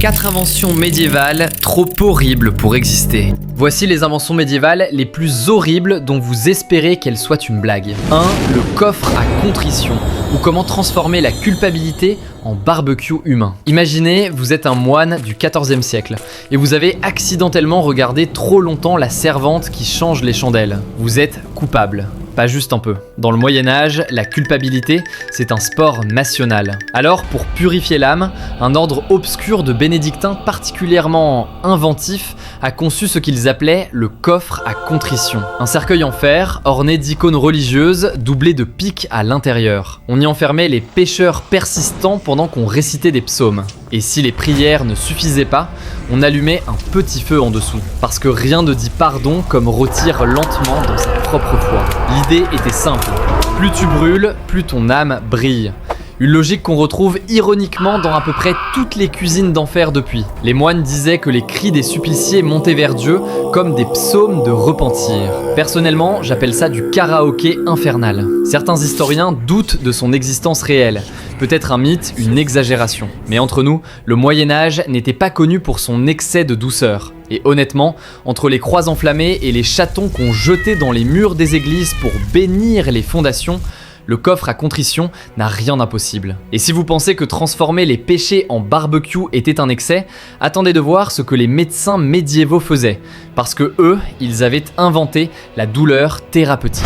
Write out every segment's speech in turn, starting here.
4 inventions médiévales trop horribles pour exister. Voici les inventions médiévales les plus horribles dont vous espérez qu'elles soient une blague. 1. Le coffre à contrition, ou comment transformer la culpabilité en barbecue humain. Imaginez, vous êtes un moine du XIVe siècle et vous avez accidentellement regardé trop longtemps la servante qui change les chandelles. Vous êtes coupable. Pas juste un peu. Dans le Moyen-Âge, la culpabilité, c'est un sport national. Alors, pour purifier l'âme, un ordre obscur de bénédictins particulièrement inventif a conçu ce qu'ils appelaient le coffre à contrition. Un cercueil en fer, orné d'icônes religieuses, doublé de pics à l'intérieur. On y enfermait les pécheurs persistants pendant qu'on récitait des psaumes. Et si les prières ne suffisaient pas, on allumait un petit feu en dessous. Parce que rien ne dit pardon comme rôtir lentement dans sa propre foi. L'idée était simple. Plus tu brûles, plus ton âme brille. Une logique qu'on retrouve ironiquement dans à peu près toutes les cuisines d'enfer depuis. Les moines disaient que les cris des suppliciés montaient vers Dieu comme des psaumes de repentir. Personnellement, j'appelle ça du karaoké infernal. Certains historiens doutent de son existence réelle. Peut-être un mythe, une exagération. Mais entre nous, le Moyen-Âge n'était pas connu pour son excès de douceur. Et honnêtement, entre les croix enflammées et les chatons qu'on jetait dans les murs des églises pour bénir les fondations, le coffre à contrition n'a rien d'impossible. Et si vous pensez que transformer les péchés en barbecue était un excès, attendez de voir ce que les médecins médiévaux faisaient. Parce que eux, ils avaient inventé la douleur thérapeutique.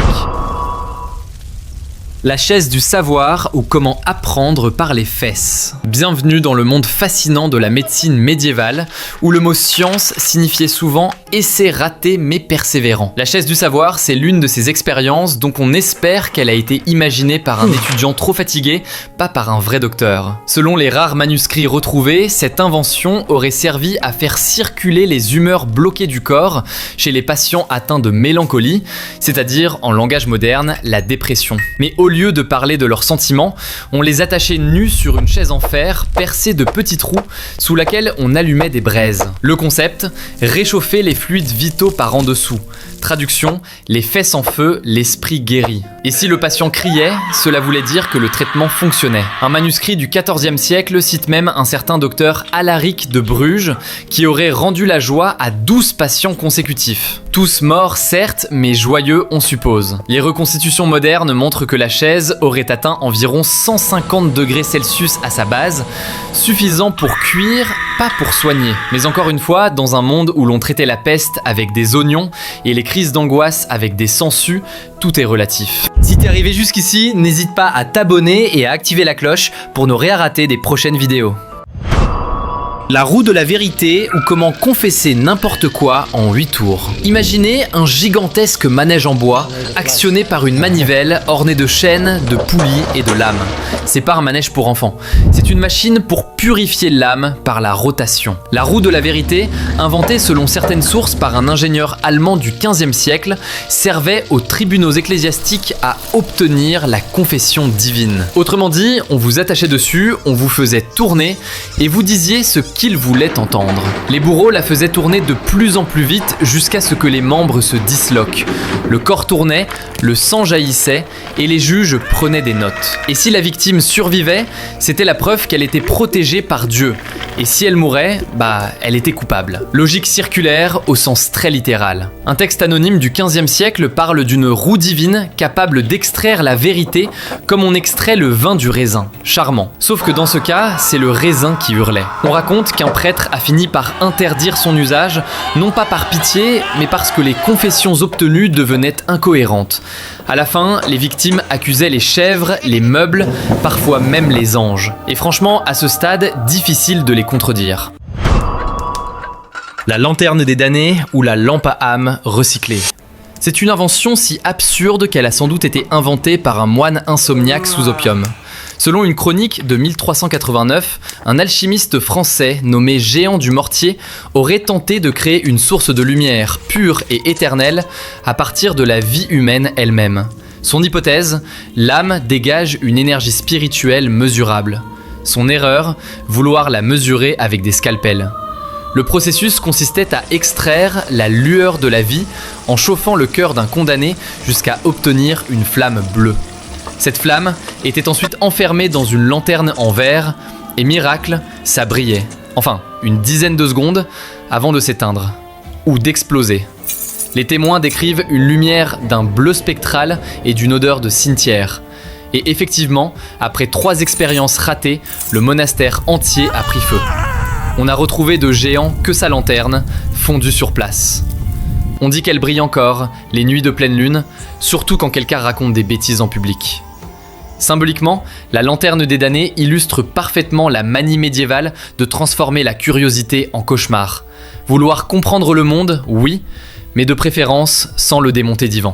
La chaise du savoir ou comment apprendre par les fesses. Bienvenue dans le monde fascinant de la médecine médiévale, où le mot science signifiait souvent essai raté mais persévérant. La chaise du savoir, c'est l'une de ces expériences dont on espère qu'elle a été imaginée par un étudiant trop fatigué, pas par un vrai docteur. Selon les rares manuscrits retrouvés, cette invention aurait servi à faire circuler les humeurs bloquées du corps chez les patients atteints de mélancolie, c'est-à-dire en langage moderne, la dépression. Mais au lieu de parler de leurs sentiments, on les attachait nus sur une chaise en fer percée de petits trous sous laquelle on allumait des braises. Le concept, réchauffer les fluides vitaux par en dessous. Traduction, les fesses en feu, l'esprit guéri. Et si le patient criait, cela voulait dire que le traitement fonctionnait. Un manuscrit du XIVe siècle cite même un certain docteur Alaric de Bruges qui aurait rendu la joie à 12 patients consécutifs. Tous morts certes, mais joyeux on suppose. Les reconstitutions modernes montrent que la chaise aurait atteint environ 150 degrés Celsius à sa base, suffisant pour cuire, pas pour soigner. Mais encore une fois, dans un monde où l'on traitait la peste avec des oignons et les crises d'angoisse avec des sangsues, tout est relatif. Si t'es arrivé jusqu'ici, n'hésite pas à t'abonner et à activer la cloche pour ne rien rater des prochaines vidéos. La roue de la vérité ou comment confesser n'importe quoi en 8 tours. Imaginez un gigantesque manège en bois actionné par une manivelle ornée de chaînes, de poulies et de lames. C'est pas un manège pour enfants, c'est une machine pour purifier l'âme par la rotation. La roue de la vérité, inventée selon certaines sources par un ingénieur allemand du XVe siècle, servait aux tribunaux ecclésiastiques à obtenir la confession divine. Autrement dit, on vous attachait dessus, on vous faisait tourner et vous disiez ce qu'ils voulaient entendre. Les bourreaux la faisaient tourner de plus en plus vite jusqu'à ce que les membres se disloquent. Le corps tournait, le sang jaillissait et les juges prenaient des notes. Et si la victime survivait, c'était la preuve qu'elle était protégée par Dieu. Et si elle mourait, elle était coupable. Logique circulaire au sens très littéral. Un texte anonyme du XVe siècle parle d'une roue divine capable d'extraire la vérité comme on extrait le vin du raisin. Charmant. Sauf que dans ce cas, c'est le raisin qui hurlait. On raconte qu'un prêtre a fini par interdire son usage, non pas par pitié, mais parce que les confessions obtenues devenaient incohérentes. À la fin, les victimes accusaient les chèvres, les meubles, parfois même les anges. Et franchement, à ce stade, difficile de les contredire. La lanterne des damnés ou la lampe à âme recyclée. C'est une invention si absurde qu'elle a sans doute été inventée par un moine insomniaque sous opium. Selon une chronique de 1389, un alchimiste français nommé Géant du Mortier aurait tenté de créer une source de lumière pure et éternelle à partir de la vie humaine elle-même. Son hypothèse, l'âme dégage une énergie spirituelle mesurable. Son erreur, vouloir la mesurer avec des scalpels. Le processus consistait à extraire la lueur de la vie en chauffant le cœur d'un condamné jusqu'à obtenir une flamme bleue. Cette flamme était ensuite enfermée dans une lanterne en verre et miracle, ça brillait. Enfin, une dizaine de secondes avant de s'éteindre, ou d'exploser. Les témoins décrivent une lumière d'un bleu spectral et d'une odeur de cimetière. Et effectivement, après 3 expériences ratées, le monastère entier a pris feu. On a retrouvé de géants que sa lanterne, fondue sur place. On dit qu'elle brille encore, les nuits de pleine lune, surtout quand quelqu'un raconte des bêtises en public. Symboliquement, la lanterne des damnés illustre parfaitement la manie médiévale de transformer la curiosité en cauchemar. Vouloir comprendre le monde, oui, mais de préférence sans le démonter d'Ivan.